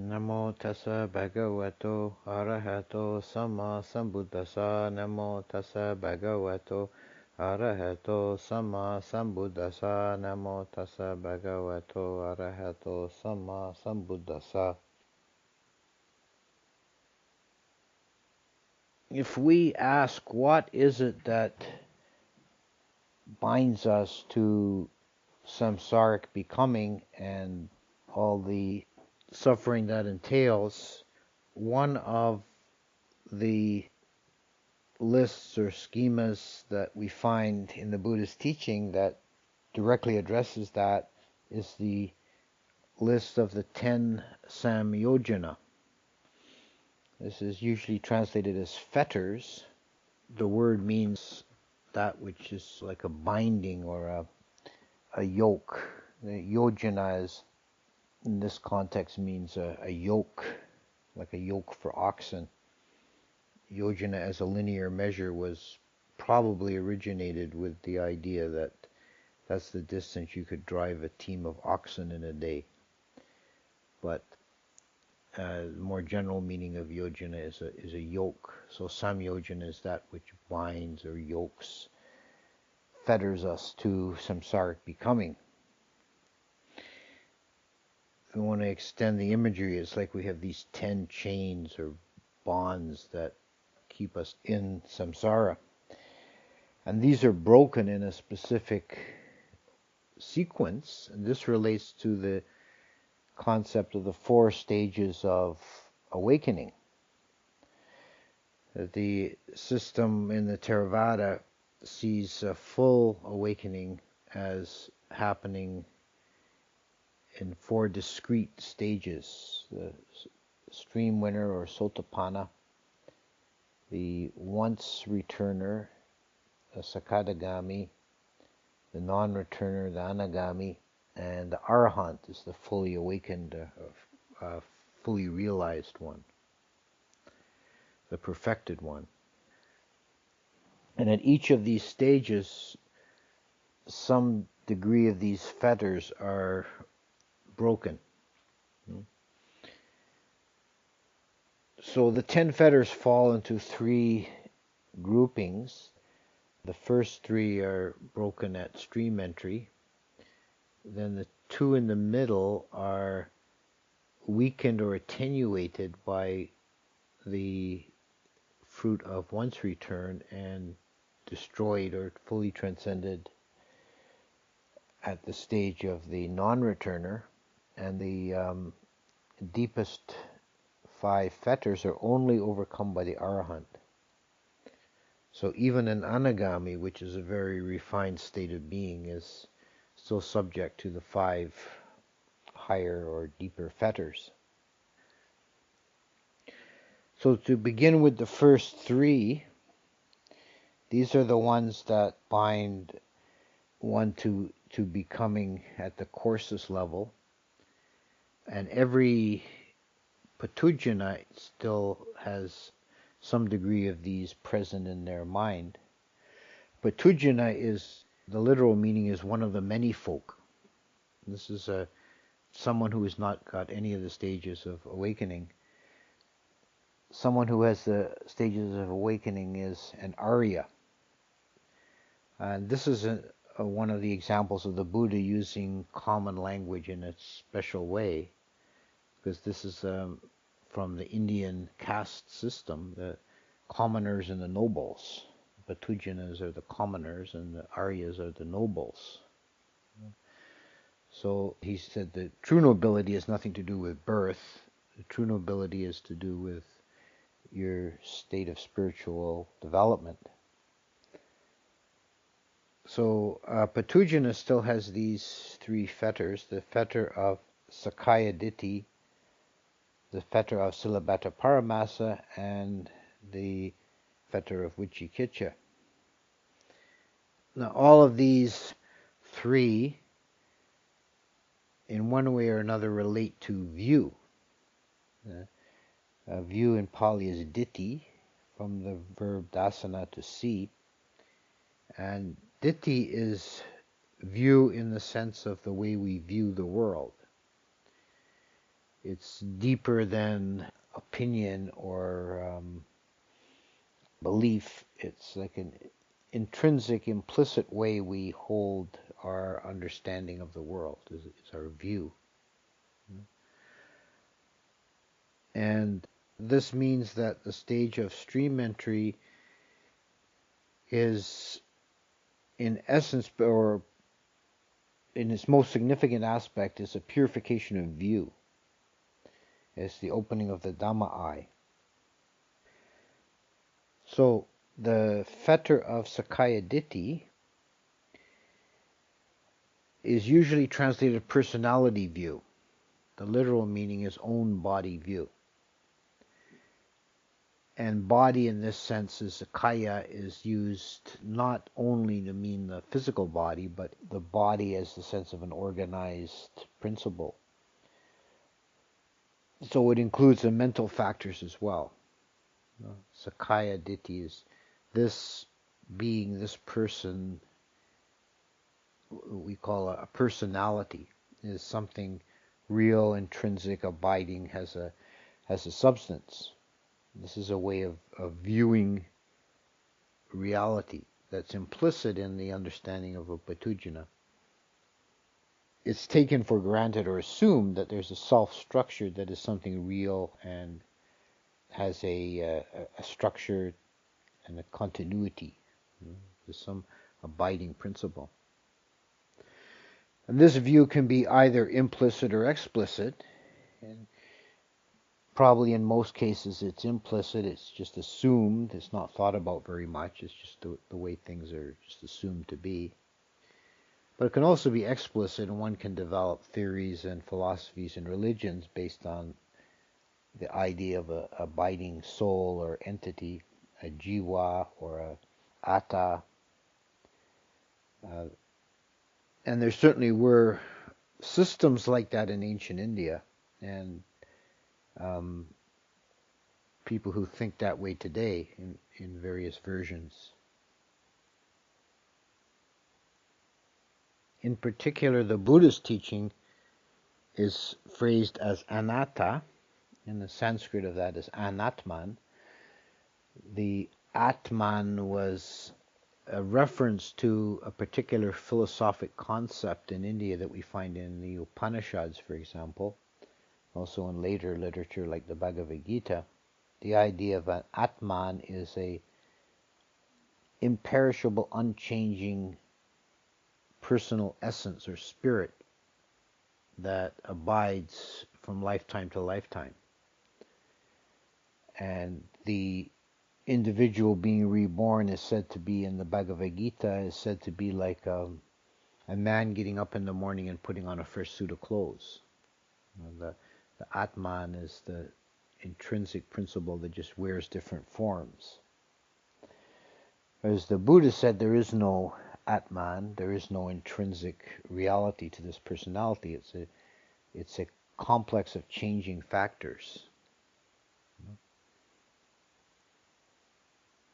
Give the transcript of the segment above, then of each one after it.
Namo tassa bhagavato arahato sama sambuddhassa. Namo tassa bhagavato arahato sama sambuddhassa. Namo tassa bhagavato arahato sama sambuddhassa. If we ask what is it that binds us to samsaric becoming and all the suffering that entails, one of the lists or schemas that we find in the Buddhist teaching that directly addresses that is the list of the 10 samyojana. This is usually translated as fetters. The word means that which is like a binding or a yoke. The yojana is, in this context, means a yoke, like a yoke for oxen. Yojana as a linear measure was probably originated with the idea that that's the distance you could drive a team of oxen in a day. But the more general meaning of yojana is a yoke. So samyojana is that which binds or yokes, fetters us to samsaric becoming. If we want to extend the imagery, it's like we have these 10 chains or bonds that keep us in samsara. And these are broken in a specific sequence, and this relates to the concept of the 4 stages of awakening. The system in the Theravada sees a full awakening as happening in 4 discrete stages: the stream winner or sotapanna, the once returner, the sakadagami, the non-returner, the anagami, and the arahant is the fully awakened, fully realized one, the perfected one. And at each of these stages, some degree of these fetters are broken. So the 10 fetters fall into 3 groupings. The first 3 are broken at stream entry. Then the 2 in the middle are weakened or attenuated by the fruit of once return and destroyed or fully transcended at the stage of the non-returner. And the deepest 5 fetters are only overcome by the arahant. So even an anagami, which is a very refined state of being, is still subject to the 5 higher or deeper fetters. So to begin with the first 3, these are the ones that bind one to becoming at the coarsest level. And every patujana still has some degree of these present in their mind. Patujana is, the literal meaning is one of the many folk. This is someone who has not got any of the stages of awakening. Someone who has the stages of awakening is an Arya. And this is one of the examples of the Buddha using common language in a special way, because this is from the Indian caste system, the commoners and the nobles. The Patujanas are the commoners and the Aryas are the nobles. So he said that true nobility has nothing to do with birth. The true nobility is to do with your state of spiritual development. So Patujana still has these 3 fetters: the fetter of Sakaya Ditti, the fetter of Silabhata Paramasa, and the fetter of Vicikiccha. Now all of these 3, in one way or another, relate to view. View in Pali is ditti, from the verb dasana, to see. And ditti is view in the sense of the way we view the world. It's deeper than opinion or belief. It's like an intrinsic, implicit way we hold our understanding of the world, is our view. And this means that the stage of stream entry is, in essence, or in its most significant aspect, is a purification of view. It's the opening of the Dhamma eye. So the fetter of Sakaya Ditti is usually translated personality view. The literal meaning is own body view. And body in this sense is Sakaya is used not only to mean the physical body, but the body as the sense of an organized principle. So it includes the mental factors as well. Sakaya Ditti is this being, this person, we call a personality, is something real, intrinsic, abiding, has a substance. This is a way of viewing reality that's implicit in the understanding of Upatujana. It's taken for granted or assumed that there's a self-structure that is something real and has a structure and a continuity. There's some abiding principle. And this view can be either implicit or explicit. And probably in most cases it's implicit, it's just assumed, it's not thought about very much, it's just the way things are just assumed to be. But it can also be explicit, and one can develop theories and philosophies and religions based on the idea of a abiding soul or entity, a jiva or a atta. And there certainly were systems like that in ancient India, and people who think that way today in various versions. In particular, the Buddhist teaching is phrased as anatta, and the Sanskrit of that is anatman. The atman was a reference to a particular philosophic concept in India that we find in the Upanishads, for example, also in later literature like the Bhagavad Gita. The idea of an atman is a imperishable, unchanging personal essence or spirit that abides from lifetime to lifetime. And the individual being reborn is said to be, in the Bhagavad Gita, is said to be like a man getting up in the morning and putting on a fresh suit of clothes. The Atman is the intrinsic principle that just wears different forms. As the Buddha said, there is no Atman, there is no intrinsic reality to this personality. It's a complex of changing factors.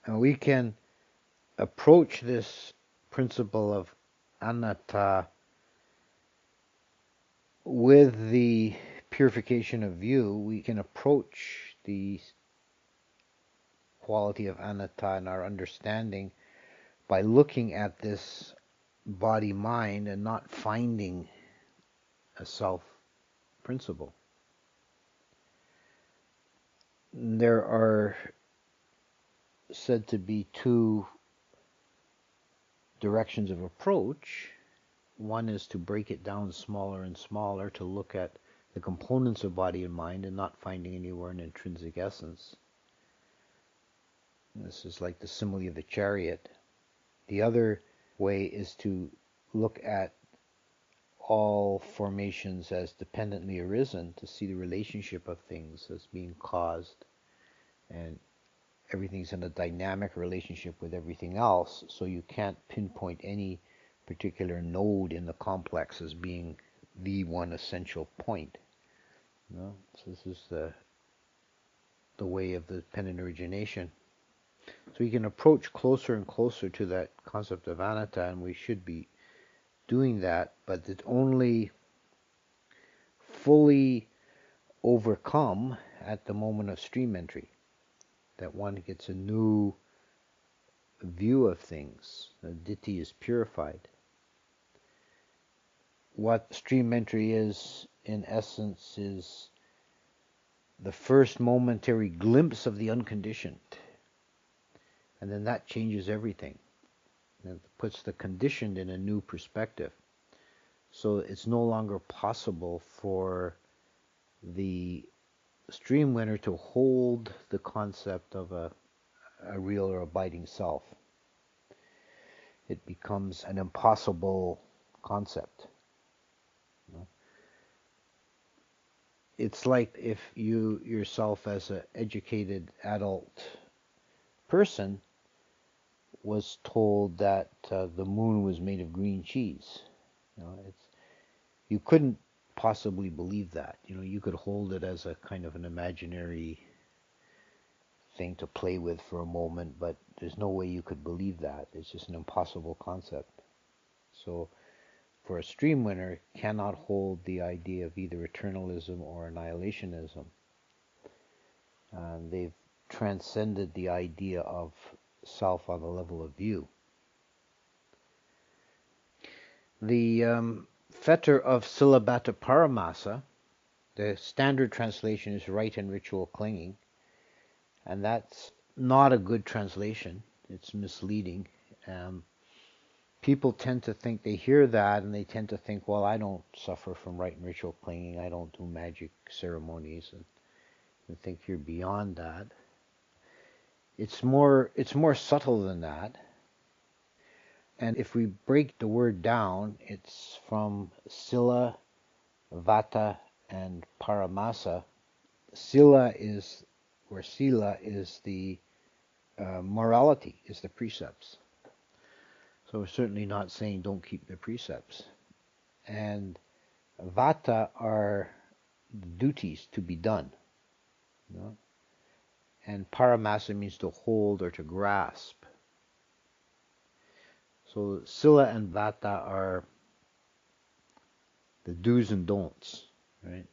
And we can approach this principle of anatta with the purification of view. We can approach the quality of anatta in our understanding by looking at this body-mind and not finding a self principle. There are said to be two directions of approach. One is to break it down smaller and smaller, to look at the components of body and mind and not finding anywhere an intrinsic essence. This is like the simile of the chariot. The other way is to look at all formations as dependently arisen, to see the relationship of things as being caused, and everything's in a dynamic relationship with everything else, so you can't pinpoint any particular node in the complex as being the one essential point. So this is the way of the dependent origination. So we can approach closer and closer to that concept of anatta, and we should be doing that, but it only fully overcome at the moment of stream entry, that one gets a new view of things. The ditthi is purified. What stream entry is, in essence, is the first momentary glimpse of the unconditioned. And then that changes everything. It puts the conditioned in a new perspective. So it's no longer possible for the stream winner to hold the concept of a real or abiding self. It becomes an impossible concept. It's like if you yourself, as an educated adult person, was told that the moon was made of green cheese. You couldn't possibly believe that. You could hold it as a kind of an imaginary thing to play with for a moment, but there's no way you could believe that. It's just an impossible concept. So for a stream winner, cannot hold the idea of either eternalism or annihilationism. They've transcended the idea of self on the level of view. The fetter of Silabata Paramasa, the standard translation is right and ritual clinging, and that's not a good translation. It's misleading. People tend to think, they hear that and they tend to think, well, I don't suffer from right and ritual clinging, I don't do magic ceremonies, and think you're beyond that. It's more subtle than that. And if we break the word down, it's from Sila, Vata, and Paramasa. Sila is the morality, is the precepts. So we're certainly not saying don't keep the precepts. And Vata are the duties to be done. And Paramasa means to hold or to grasp. So Sila and Vata are the do's and don'ts, right?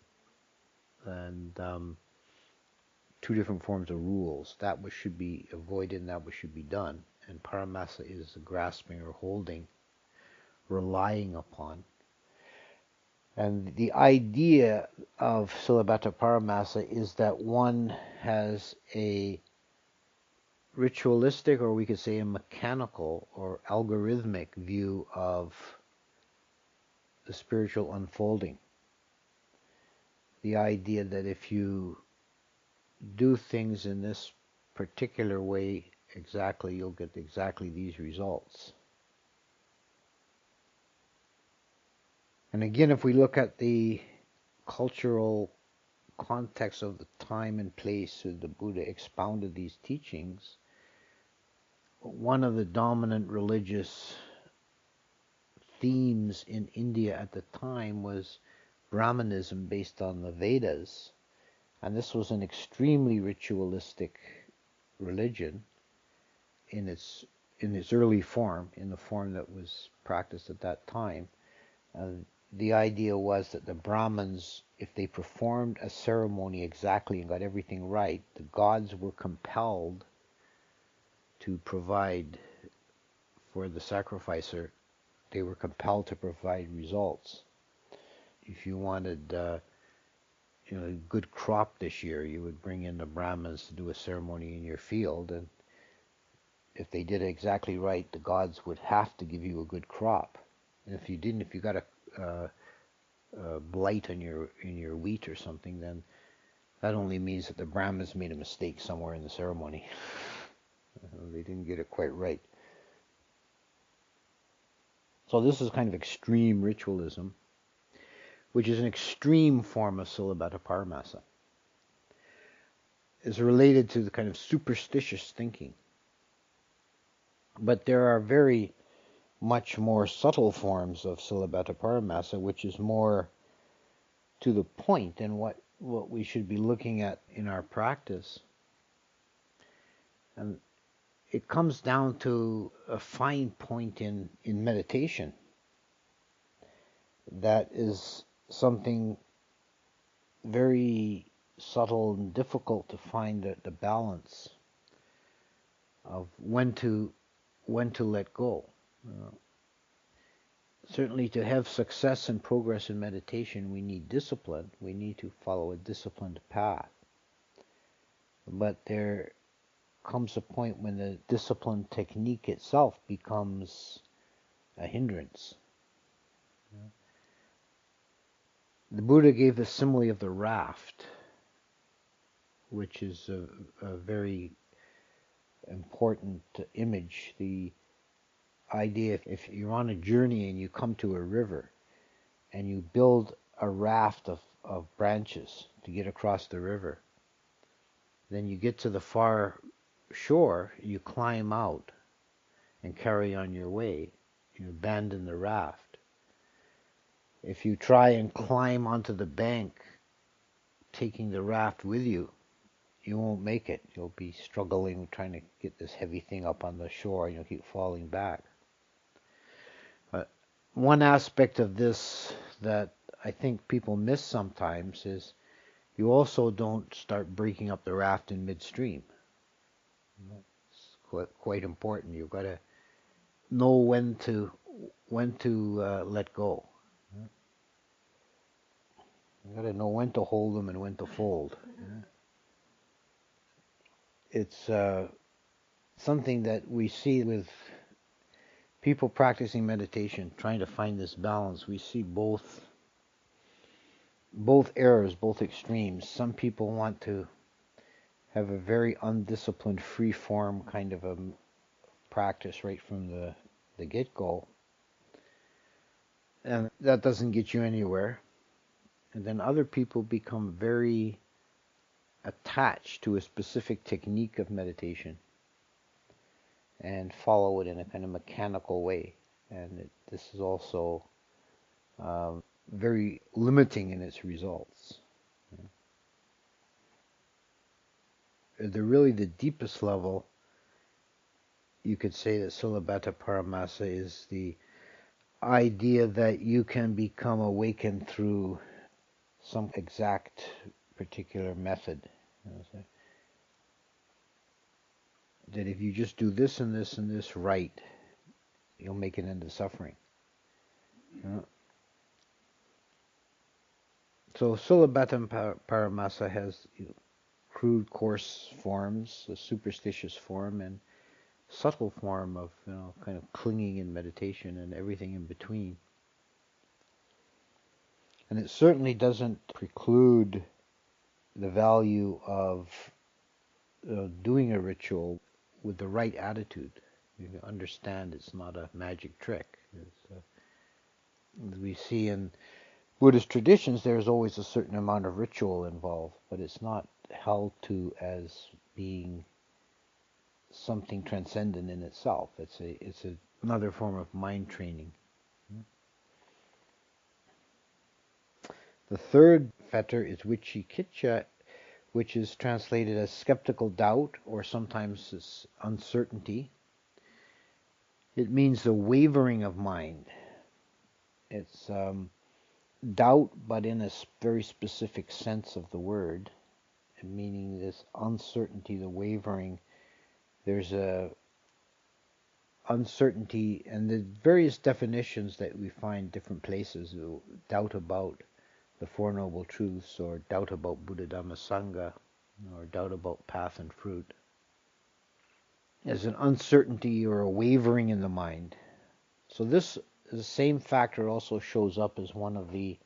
And two different forms of rules. That which should be avoided and that which should be done. And Paramasa is grasping or holding, relying upon. And the idea of Silabata Paramasa is that one has a ritualistic, or we could say a mechanical or algorithmic view of the spiritual unfolding. The idea that if you do things in this particular way exactly, you'll get exactly these results. And again, if we look at the cultural context of the time and place where the Buddha expounded these teachings, one of the dominant religious themes in India at the time was Brahmanism based on the Vedas. And this was an extremely ritualistic religion in its early form, in the form that was practiced at that time. The idea was that the Brahmins, if they performed a ceremony exactly and got everything right, the gods were compelled to provide for the sacrificer. They were compelled to provide results. If you wanted a good crop this year, you would bring in the Brahmins to do a ceremony in your field, and if they did it exactly right, the gods would have to give you a good crop. And if you didn't, if you got a blight on your wheat or something, then that only means that the Brahmins made a mistake somewhere in the ceremony. They didn't get it quite right. So this is kind of extreme ritualism, which is an extreme form of Silabata Paramasa. It's related to the kind of superstitious thinking. But there are very much more subtle forms of Silabata Paramasa, which is more to the point and what we should be looking at in our practice. And it comes down to a fine point in meditation that is something very subtle and difficult to find the balance of when to let go. Uh, Certainly, to have success and progress in meditation, we need discipline. We need to follow a disciplined path. But there comes a point when the disciplined technique itself becomes a hindrance. The Buddha gave the simile of the raft, which is a very important image. The idea, if you're on a journey and you come to a river and you build a raft of branches to get across the river, then you get to the far shore, you climb out and carry on your way. You abandon the raft. If you try and climb onto the bank, taking the raft with you, you won't make it. You'll be struggling, trying to get this heavy thing up on the shore, and you'll keep falling back. But one aspect of this that I think people miss sometimes is you also don't start breaking up the raft in midstream. It's quite important. You've got to know when to let go. You've got to know when to hold them and when to fold. It's something that we see with people practicing meditation, trying to find this balance. We see both errors, both extremes. Some people want to have a very undisciplined, free-form kind of a practice right from the get-go, and that doesn't get you anywhere. And then other people become very attached to a specific technique of meditation and follow it in a kind of mechanical way. And this is also very limiting in its results. Really the deepest level, you could say that Sulabhata Paramasa is the idea that you can become awakened through some exact particular method. That if you just do this and this and this right, you'll make an end of suffering. So Sulabhata Paramasa has crude, coarse forms, a superstitious form, and subtle form of kind of clinging in meditation and everything in between. And it certainly doesn't preclude the value of doing a ritual with the right attitude. You understand it's not a magic trick. As we see in Buddhist traditions, there's always a certain amount of ritual involved, but it's not held to as being something transcendent in itself. It's another form of mind training. The third fetter is vicikiccha, which is translated as skeptical doubt, or sometimes as uncertainty. It means the wavering of mind. It's doubt, but in a very specific sense of the word, meaning this uncertainty, the wavering. There's a uncertainty, and the various definitions that we find different places. Doubt about the Four Noble Truths, or doubt about Buddha Dhamma Sangha, or doubt about path and fruit. As an uncertainty or a wavering in the mind. So the same factor also shows up as one of the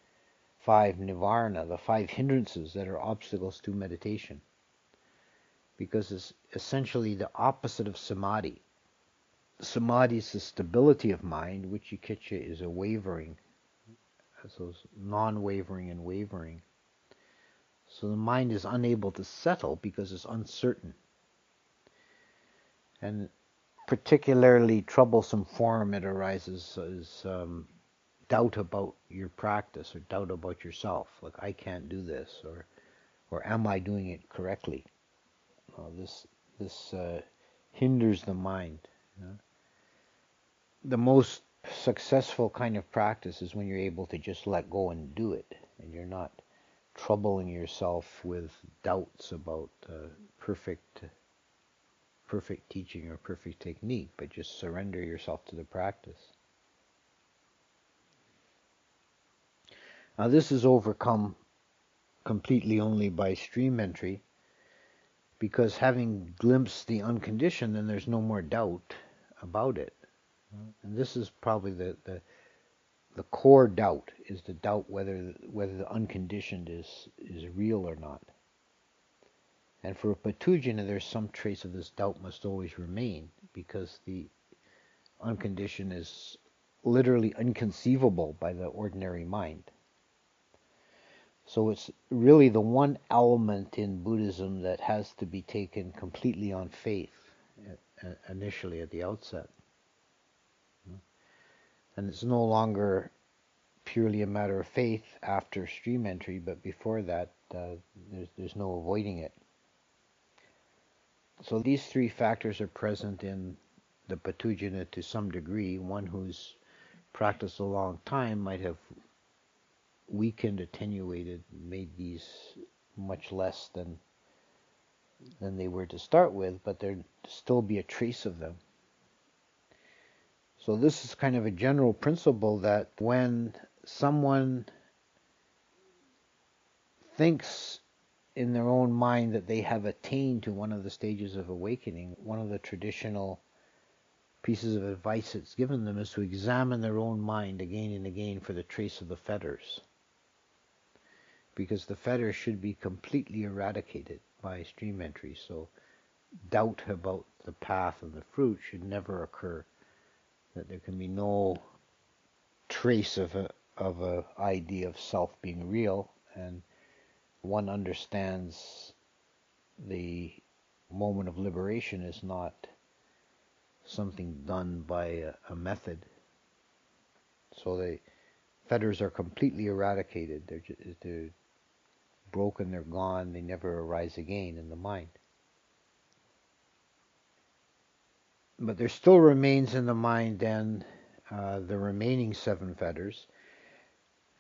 5 nivarana, the 5 hindrances that are obstacles to meditation. Because it's essentially the opposite of samadhi. Samadhi is the stability of mind, vicikiccha is a wavering. So it's non-wavering and wavering. So the mind is unable to settle because it's uncertain. And particularly troublesome form it arises is doubt about your practice, or doubt about yourself. Like, I can't do this, or am I doing it correctly? This hinders the mind. The most successful kind of practice is when you're able to just let go and do it, and you're not troubling yourself with doubts about perfect teaching or perfect technique, but just surrender yourself to the practice. Now this is overcome completely only by stream entry, because having glimpsed the unconditioned, then there's no more doubt about it. And this is probably the core doubt, is the doubt whether the unconditioned is real or not. And for a Punnadhammo, there's some trace of this doubt must always remain, because the unconditioned is literally inconceivable by the ordinary mind. So it's really the one element in Buddhism that has to be taken completely on faith initially at the outset. And it's no longer purely a matter of faith after stream entry, but before that, there's no avoiding it. So these three factors are present in the Punnadhammo to some degree. One who's practiced a long time might have weakened, attenuated, made these much less than they were to start with, but there'd still be a trace of them. So this is kind of a general principle that when someone thinks in their own mind that they have attained to one of the stages of awakening, one of the traditional pieces of advice that's given them is to examine their own mind again and again for the trace of the fetters. Because the fetters should be completely eradicated by stream entry. So doubt about the path and the fruit should never occur. That there can be no trace of a idea of self being real, and one understands the moment of liberation is not something done by a method. So the fetters are completely eradicated. They're broken, they're gone, they never arise again in the mind. But there still remains in the mind then the remaining 7 fetters.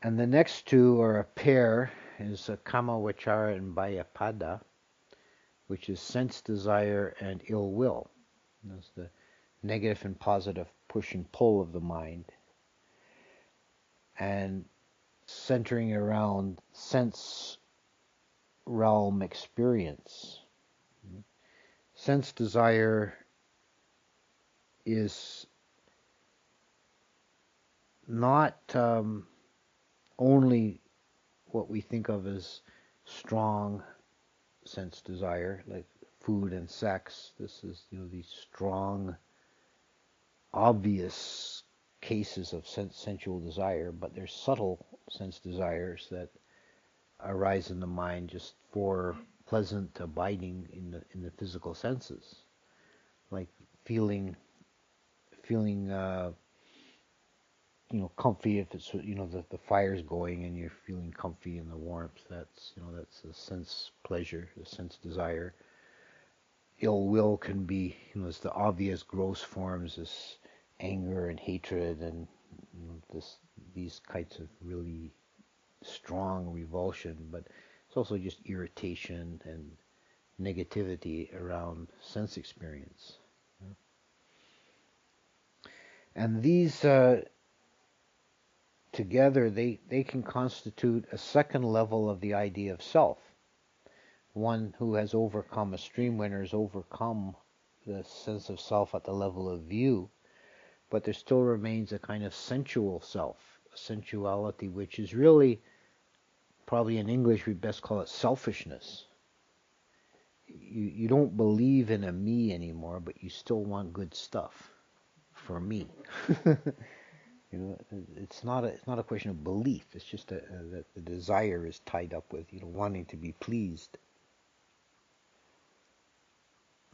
And the next two are a pair, is kama vachara and bhayapada, which is sense desire and ill will. That's the negative and positive push and pull of the mind. And centering around sense realm experience. Sense desire is not only what we think of as strong sense desire, like food and sex. This is, these strong, obvious cases of sensual desire, but there's subtle sense desires that arise in the mind just for pleasant abiding in the physical senses, like feeling comfy if it's the fire's going and you're feeling comfy in the warmth. That's a sense pleasure, a sense desire. Ill will can be it's the obvious gross forms, as anger and hatred and these kinds of really strong revulsion, but it's also just irritation and negativity around sense experience. And these together, they can constitute a second level of the idea of self. One who has overcome, a stream winner has overcome the sense of self at the level of view, but there still remains a kind of sensual self, a sensuality which is really, probably in English we'd best call it selfishness. You don't believe in a me anymore, but you still want good stuff for me. It's not a question of belief. It's just that the desire is tied up with wanting to be pleased.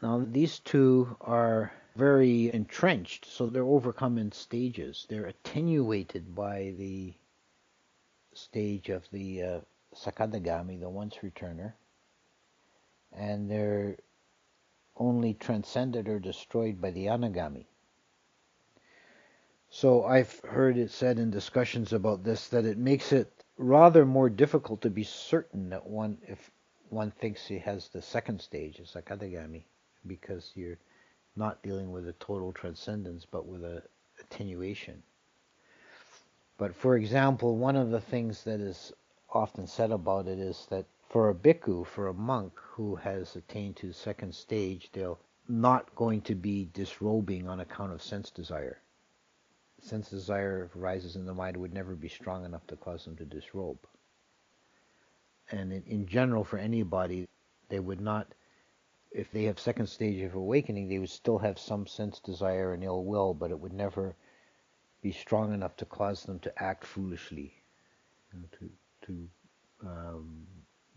Now these two are very entrenched, so they're overcome in stages. They're attenuated by the stage of the Sakadagami, the once returner, and they're only transcended or destroyed by the Anagami. So I've heard it said in discussions about this that it makes it rather more difficult to be certain that if one thinks he has the second stage, it's like Adagami, because you're not dealing with a total transcendence, but with a attenuation. But for example, one of the things that is often said about it is that for a bhikkhu, for a monk who has attained to the second stage, they're not going to be disrobing on account of sense desire. Sense desire arises in the mind would never be strong enough to cause them to disrobe. And in general, for anybody, they would not, if they have second stage of awakening, they would still have some sense desire and ill will, but it would never be strong enough to cause them to act foolishly, to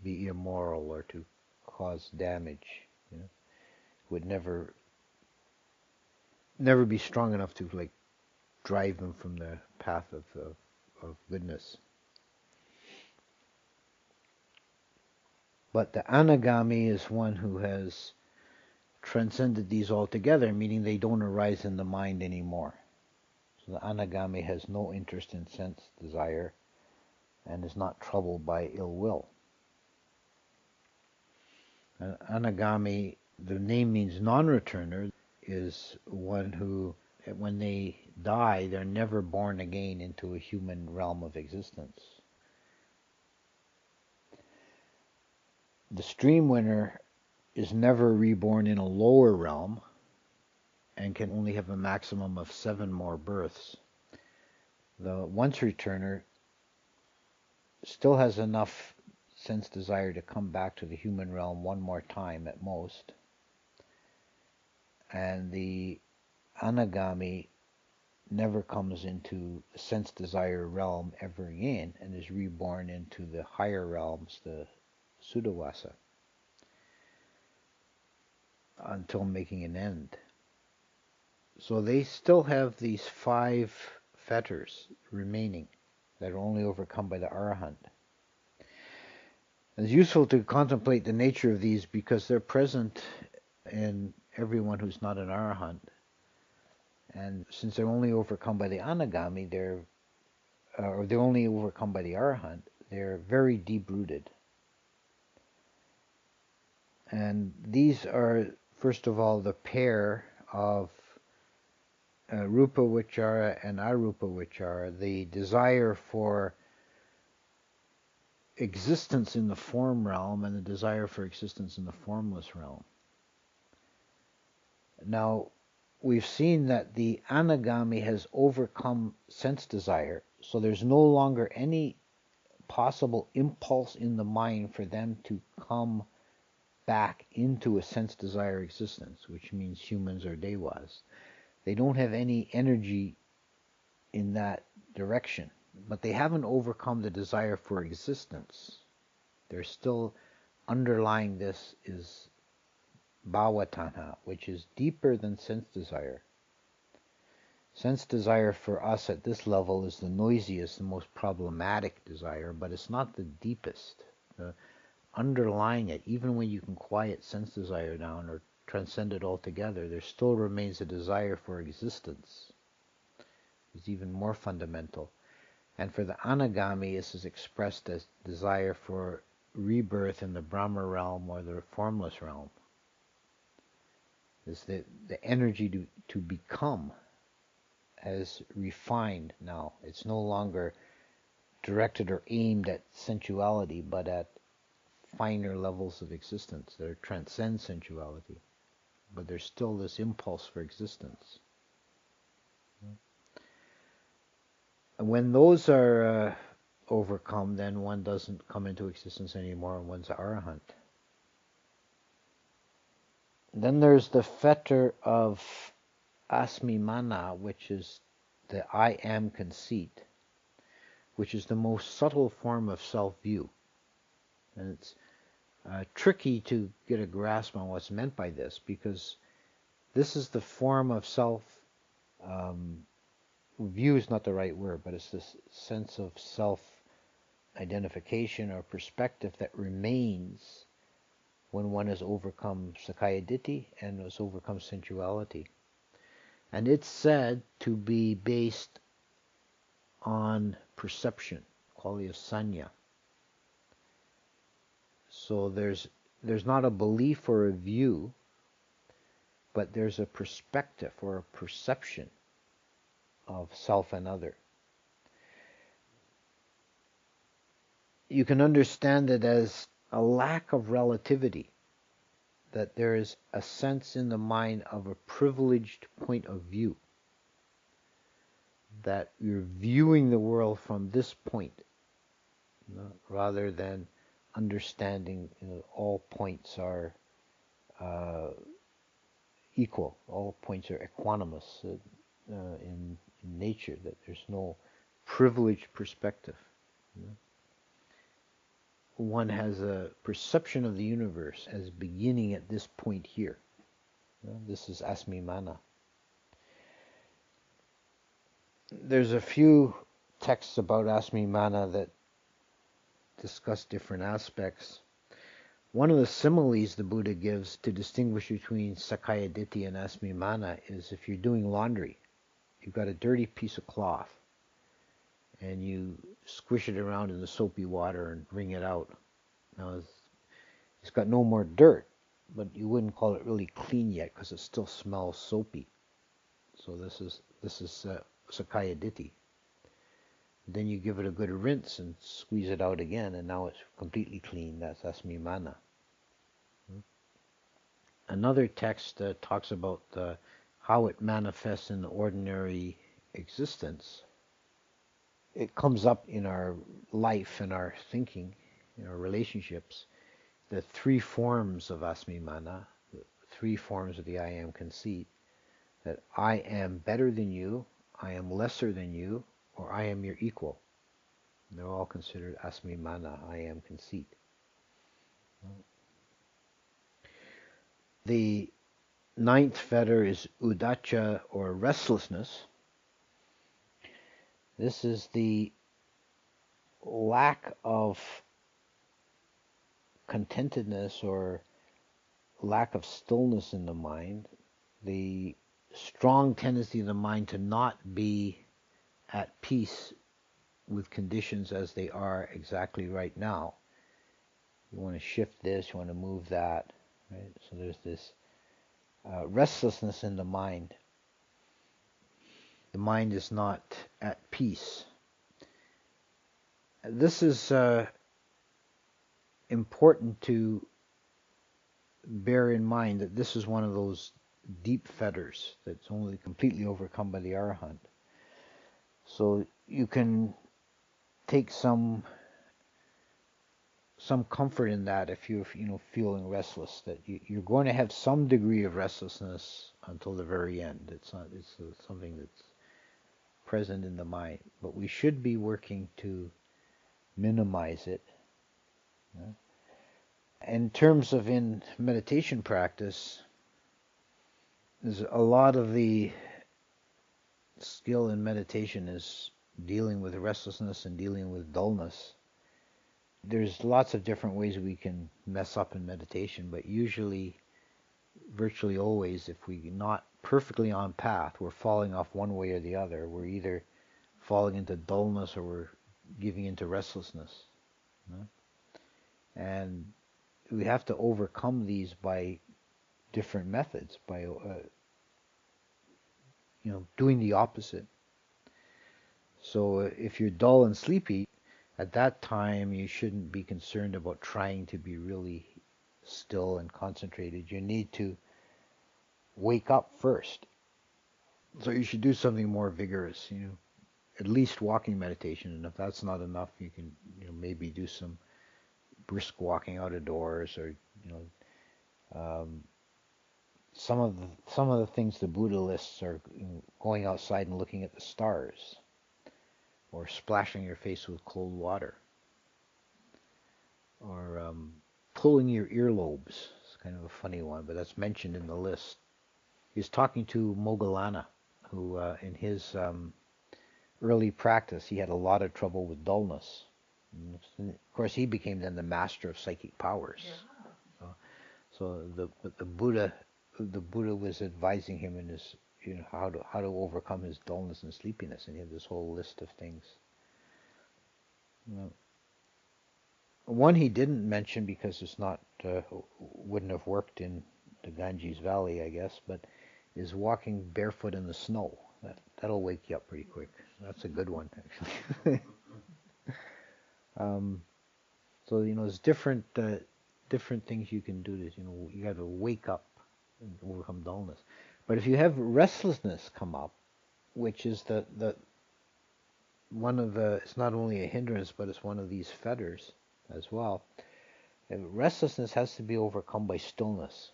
be immoral or to cause damage. Would never be strong enough to like drive them from the path of goodness. But the anagami is one who has transcended these altogether, meaning they don't arise in the mind anymore. So the anagami has no interest in sense desire and is not troubled by ill will. An anagami, the name means non-returner, is one who, when they die, they're never born again into a human realm of existence. The stream winner is never reborn in a lower realm and can only have a maximum of 7 more births. The once returner still has enough sense desire to come back to the human realm one more time at most. And the anagami never comes into the sense desire realm ever again and is reborn into the higher realms, the Sudawasa, until making an end. So they still have these 5 fetters remaining that are only overcome by the Arahant. It's useful to contemplate the nature of these because they're present in everyone who's not an Arahant. And since they're only overcome by the anagami, they're only overcome by the Arahant, they're very deep-rooted. And these are, first of all, the pair of rupa vichara and arupa vichara, the desire for existence in the form realm and the desire for existence in the formless realm. Now, we've seen that the anagami has overcome sense desire, so there's no longer any possible impulse in the mind for them to come back into a sense desire existence, which means humans or devas. They don't have any energy in that direction, but they haven't overcome the desire for existence. They're still underlying this is bhavatanha, which is deeper than sense desire. Sense desire for us at this level is the noisiest and most problematic desire, but it's not the deepest. Underlying it, even when you can quiet sense desire down or transcend it altogether, there still remains a desire for existence. It's even more fundamental. And for the anagami, this is expressed as desire for rebirth in the Brahma realm or the formless realm. It's the energy to become has refined now. It's no longer directed or aimed at sensuality, but at finer levels of existence that transcend sensuality. But there's still this impulse for existence. And when those are overcome, then one doesn't come into existence anymore, and one's an arahant. Then there's the fetter of asmimana, which is the I am conceit, which is the most subtle form of self-view. And it's tricky to get a grasp on what's meant by this, because this is the form of self, view is not the right word, but it's this sense of self-identification or perspective that remains when one has overcome Sakaya Ditti and has overcome sensuality. And it's said to be based on perception, quality of sanya. So there's not a belief or a view, but there's a perspective or a perception of self and other. You can understand it as a lack of relativity, that there is a sense in the mind of a privileged point of view, that you're viewing the world from this point, rather than understanding all points are equal, all points are equanimous in nature, that there's no privileged perspective. One has a perception of the universe as beginning at this point here. This is asmimana. There's a few texts about asmimana that discuss different aspects. One of the similes the Buddha gives to distinguish between Sakkaya Ditthi and asmimana is if you're doing laundry, you've got a dirty piece of cloth, and you squish it around in the soapy water and wring it out. Now it's got no more dirt, but you wouldn't call it really clean yet because it still smells soapy. So this is Sakkaya Ditthi. Then you give it a good rinse and squeeze it out again, and now it's completely clean. That's asmimana. Another text talks about how it manifests in the ordinary existence. It comes up in our life and our thinking, in our relationships, the three forms of asmimana, the three forms of the I am conceit, that I am better than you, I am lesser than you, or I am your equal. They're all considered asmimana, I am conceit. The ninth fetter is udacha, or restlessness. This is the lack of contentedness or lack of stillness in the mind, the strong tendency of the mind to not be at peace with conditions as they are exactly right now. You want to shift this, you want to move that, right? So there's this restlessness in the mind. The mind is not at peace. This is important to bear in mind, that this is one of those deep fetters that's only completely overcome by the Arahant. So you can take some comfort in that if you're feeling restless, that you're going to have some degree of restlessness until the very end. It's something that's present in the mind, but we should be working to minimize it. In terms of in meditation practice, there's a lot of the skill in meditation is dealing with restlessness and dealing with dullness. There's lots of different ways we can mess up in meditation, but usually, virtually always, if we're not perfectly on path, we're falling off one way or the other. We're either falling into dullness or we're giving into restlessness. And we have to overcome these by different methods, by doing the opposite. So if you're dull and sleepy, at that time you shouldn't be concerned about trying to be really still and concentrated. You need to wake up first. So you should do something more vigorous, at least walking meditation. And if that's not enough, you can maybe do some brisk walking out of doors, or some of the things the Buddha lists are going outside and looking at the stars, or splashing your face with cold water, or pulling your earlobes. It's kind of a funny one, but that's mentioned in the list. He's talking to Moggallana, who in his early practice, he had a lot of trouble with dullness. And of course, he became then the master of psychic powers. Yeah. So the Buddha was advising him in his how to overcome his dullness and sleepiness, and he had this whole list of things. Uh, One he didn't mention because it's not wouldn't have worked in the Ganges Valley, I guess, but is walking barefoot in the snow. That'll wake you up pretty quick. That's a good one, actually. um, so there's different things you can do. You got to wake up and overcome dullness. But if you have restlessness come up, which is the one of the, it's not only a hindrance, but it's one of these fetters as well. Restlessness has to be overcome by stillness.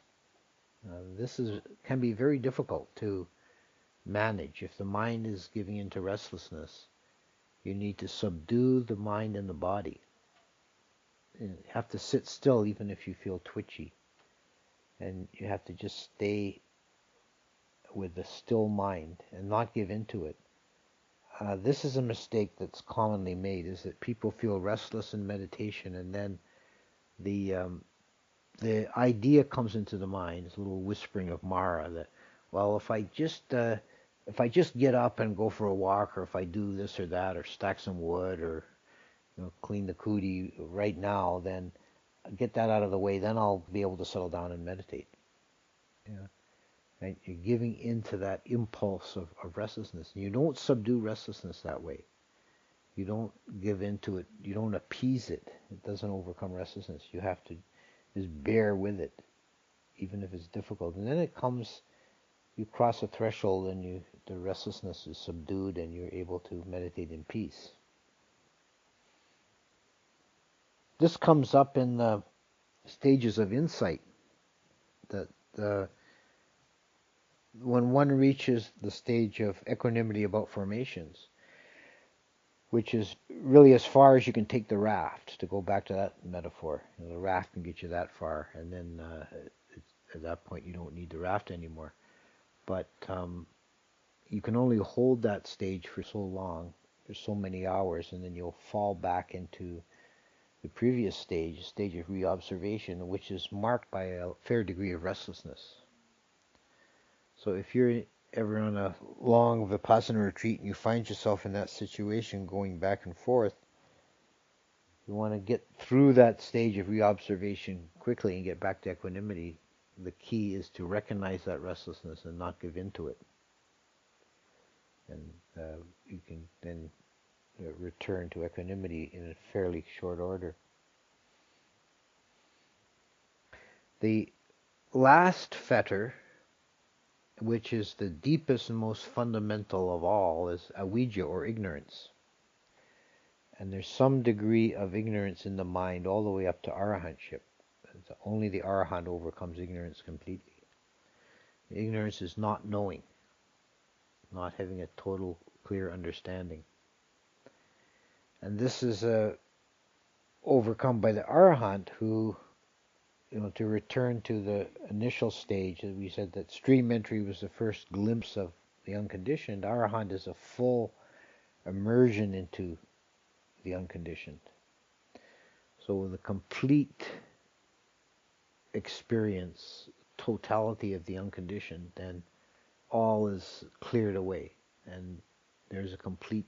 This can be very difficult to manage. If the mind is giving into restlessness, you need to subdue the mind and the body. You have to sit still even if you feel twitchy. And you have to just stay with a still mind and not give into it. This is a mistake that's commonly made, is that people feel restless in meditation, and then the idea comes into the mind, this little whispering of Mara, that, well, if I just get up and go for a walk, or if I do this or that, or stack some wood, or clean the cootie right now, then get that out of the way, then I'll be able to settle down and meditate. Yeah. Right? You're giving into that impulse of restlessness. You don't subdue restlessness that way. You don't give into it. You don't appease it. It doesn't overcome restlessness. You have to just bear with it, even if it's difficult. And then it comes, you cross a threshold, and the restlessness is subdued, and you're able to meditate in peace. This comes up in the stages of insight, that when one reaches the stage of equanimity about formations, which is really as far as you can take the raft, to go back to that metaphor. The raft can get you that far, and then at that point you don't need the raft anymore. But you can only hold that stage for so long, for so many hours, and then you'll fall back into the previous stage, stage of reobservation, which is marked by a fair degree of restlessness. So if you're ever on a long Vipassana retreat and you find yourself in that situation going back and forth, you want to get through that stage of reobservation quickly and get back to equanimity. The key is to recognize that restlessness and not give in to it. And you can then return to equanimity in a fairly short order. The last fetter, which is the deepest and most fundamental of all, is avijja, or ignorance. And there's some degree of ignorance in the mind all the way up to arahantship. Only the arahant overcomes ignorance completely. Ignorance is not knowing, not having a total clear understanding. And this is overcome by the arahant, who, to return to the initial stage, as we said that stream entry was the first glimpse of the unconditioned. Arahant is a full immersion into the unconditioned. So the complete experience, totality of the unconditioned, then all is cleared away, and there's a complete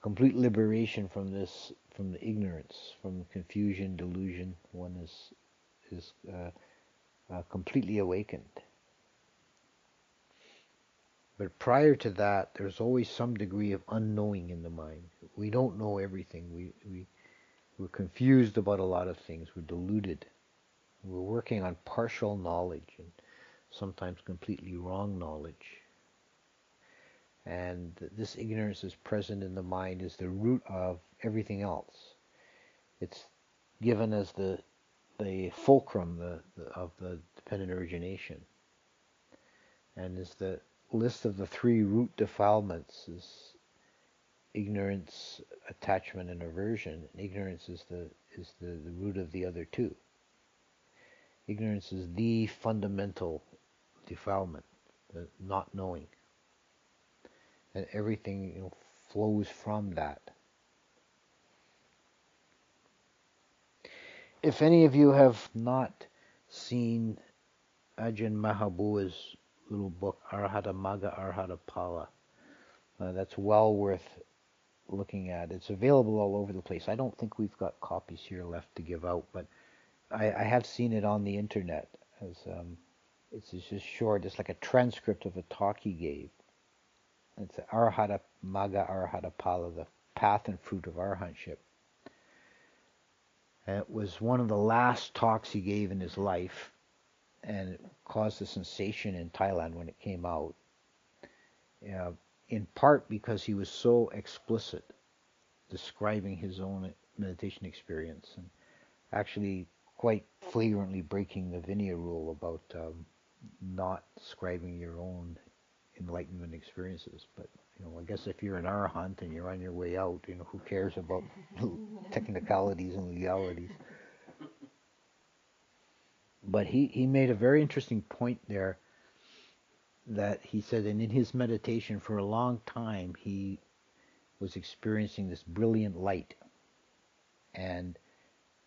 liberation from the ignorance, from confusion, delusion. One is completely awakened. But prior to that, there's always some degree of unknowing in the mind. We don't know everything. We're confused about a lot of things. We're deluded. We're working on partial knowledge and sometimes completely wrong knowledge. And this ignorance is present in the mind as the root of everything else. It's given as the fulcrum of the dependent origination. And is the list of the three root defilements is ignorance, attachment, and aversion. And ignorance is the root of the other two. Ignorance is the fundamental defilement, the not knowing. And everything flows from that. If any of you have not seen Ajahn Mahabua's little book, Arhata Magga, Arhata Pala, that's well worth looking at. It's available all over the place. I don't think we've got copies here left to give out, but I have seen it on the internet. As it's just short. It's like a transcript of a talk he gave. It's Arhata Maga Arhata Pala, the path and fruit of arhatship. And it was one of the last talks he gave in his life, and it caused a sensation in Thailand when it came out. Uh, in part because he was so explicit describing his own meditation experience and actually quite flagrantly breaking the Vinaya rule about not describing your own enlightenment experiences. But I guess if you're an arahant and you're on your way out, who cares about technicalities and legalities? But he made a very interesting point there, that he said, and in his meditation for a long time he was experiencing this brilliant light, and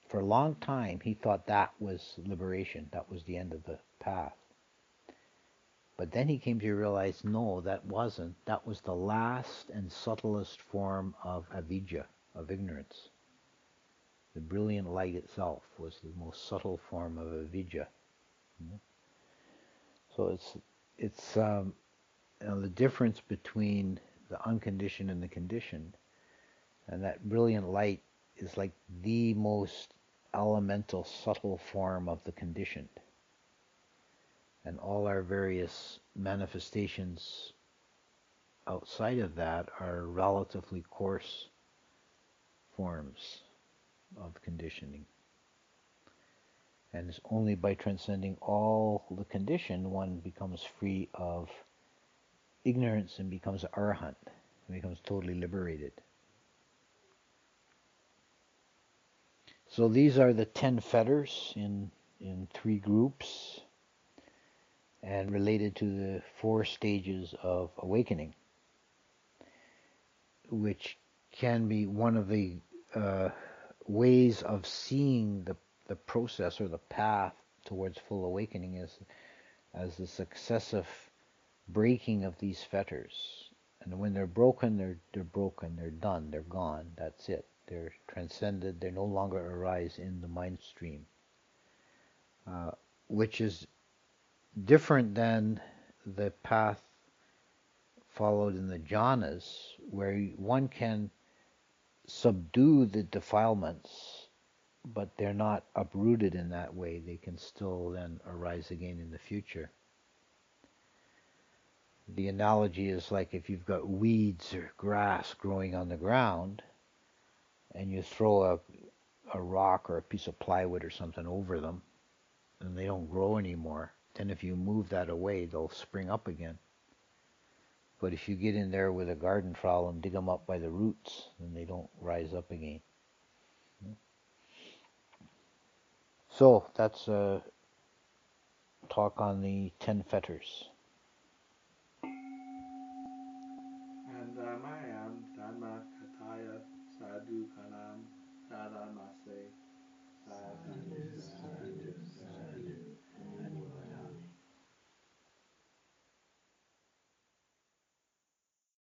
for a long time he thought that was liberation, that was the end of the path. But then he came to realize, no, that wasn't. That was the last and subtlest form of avidya, of ignorance. The brilliant light itself was the most subtle form of avidya. So it's the difference between the unconditioned and the conditioned, and that brilliant light is like the most elemental, subtle form of the conditioned. And all our various manifestations outside of that are relatively coarse forms of conditioning. And it's only by transcending all the conditioned one becomes free of ignorance and becomes arhat, and becomes totally liberated. So these are the 10 fetters in 3 groups, and related to the 4 stages of awakening, which can be one of the ways of seeing the process or the path towards full awakening as the successive breaking of these fetters. And when they're broken, they're broken, they're done, they're gone, that's it. They're transcended, they no longer arise in the mind stream, which is different than the path followed in the jhanas, where one can subdue the defilements, but they're not uprooted in that way. They can still then arise again in the future. The analogy is like if you've got weeds or grass growing on the ground, and you throw a rock or a piece of plywood or something over them, and they don't grow anymore. Then if you move that away, they'll spring up again. But if you get in there with a garden trowel and dig them up by the roots, then they don't rise up again. So that's a talk on the 10 fetters. And Mayam Dhamma Kataya Sadhu Kanam Sadhamase Sadhu